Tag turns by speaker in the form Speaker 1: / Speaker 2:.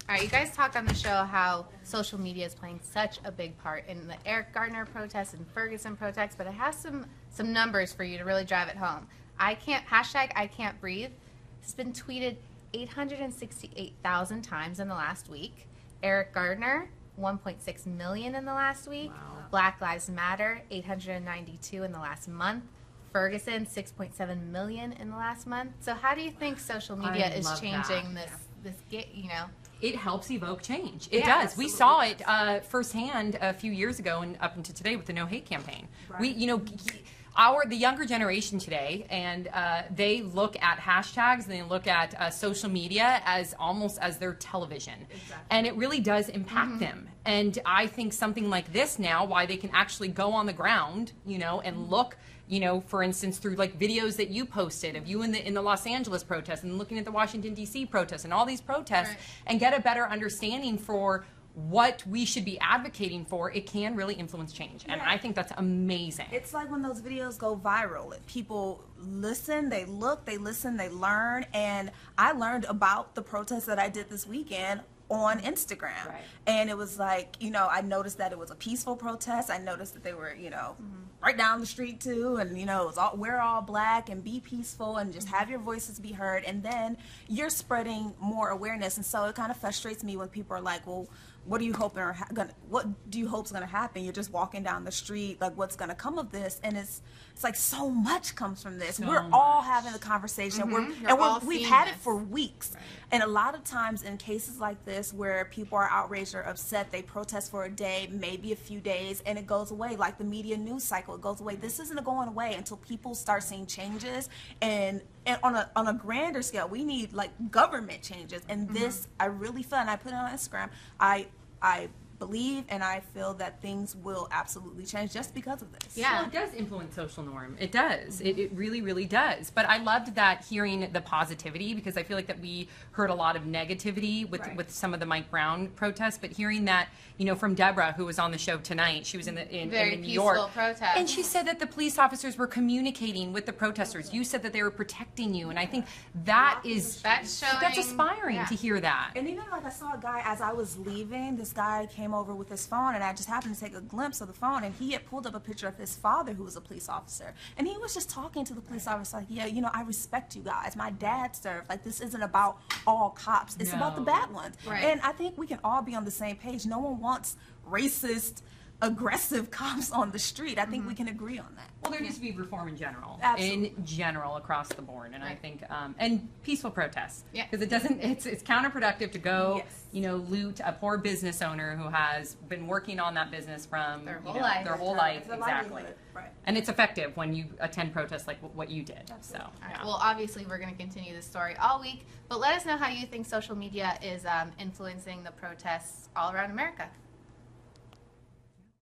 Speaker 1: All right, you guys talk on the show how social media is playing such a big part in the Eric Garner protests and Ferguson protests, but it has some numbers for you to really drive it home. I can't breathe. It's been tweeted 868,000 times in the last week. Eric Garner, 1.6 million in the last week.
Speaker 2: Wow.
Speaker 1: Black Lives Matter, 892 in the last month. Ferguson, 6.7 million in the last month. So how do you think social media is changing this, you know?
Speaker 2: It helps evoke change. It does.
Speaker 1: Absolutely.
Speaker 2: We saw it firsthand a few years ago and up until today with the No Hate campaign.
Speaker 3: Right.
Speaker 2: We, the younger generation today, and they look at hashtags and they look at social media as almost as their television.
Speaker 3: Exactly.
Speaker 2: And it really does impact them. And I think something like this now, why they can actually go on the ground, and look, for instance, through like videos that you posted of you in the Los Angeles protests and looking at the Washington, D.C. protests and all these protests,
Speaker 1: right,
Speaker 2: and get a better understanding for what we should be advocating for, it can really influence change. And I think that's amazing.
Speaker 3: It's like when those videos go viral. People listen, they look, they listen, they learn. And I learned about the protests that I did this weekend on Instagram.
Speaker 2: Right.
Speaker 3: And it was like, I noticed that it was a peaceful protest. I noticed that they were, right down the street too. And, it was we're all black and be peaceful and just have your voices be heard. And then you're spreading more awareness. And so it kind of frustrates me when people are like, well, what do you hope is gonna happen? You're just walking down the street, like what's gonna come of this? And it's like so much comes from this. We're all having the conversation. We've had it for weeks.
Speaker 2: Right.
Speaker 3: And a lot of times in cases like this where people are outraged or upset, they protest for a day, maybe a few days, and it goes away. Like the media news cycle, it goes away. This isn't going away until people start seeing changes. And on a grander scale, we need like government changes. And this, I really feel, and I put it on Instagram, I believe and I feel that things will absolutely change just because of this.
Speaker 2: Yeah, well, it does influence social norm. It does. It really, really does. But I loved that, hearing the positivity, because I feel like that we heard a lot of negativity with some of the Mike Brown protests. But hearing that, from Deborah, who was on the show tonight, she was in New York,
Speaker 1: protest,
Speaker 2: and she said that the police officers were communicating with the protesters. You said that they were protecting you, and I think that's aspiring to hear that.
Speaker 3: And even like I saw a guy as I was leaving. This guy came over with his phone, and I just happened to take a glimpse of the phone, and he had pulled up a picture of his father, who was a police officer, and he was just talking to the police officer like, yeah, I respect you guys. My dad served. Like, this isn't about all cops. It's about the bad ones.
Speaker 1: Right.
Speaker 3: And I think we can all be on the same page. No one wants racist, aggressive cops on the street. I think we can agree on that.
Speaker 2: Well, there needs to be reform in general.
Speaker 3: Absolutely.
Speaker 2: In general, across the board. And I think, and peaceful protests.
Speaker 1: Yeah.
Speaker 2: Because it's counterproductive to go, loot a poor business owner who has been working on that business from
Speaker 1: their whole life.
Speaker 2: Exactly.
Speaker 3: Right.
Speaker 2: And it's effective when you attend protests like what you did.
Speaker 3: Absolutely.
Speaker 2: So,
Speaker 1: All right. Well, obviously, we're going to continue this story all week, but let us know how you think social media is influencing the protests all around America.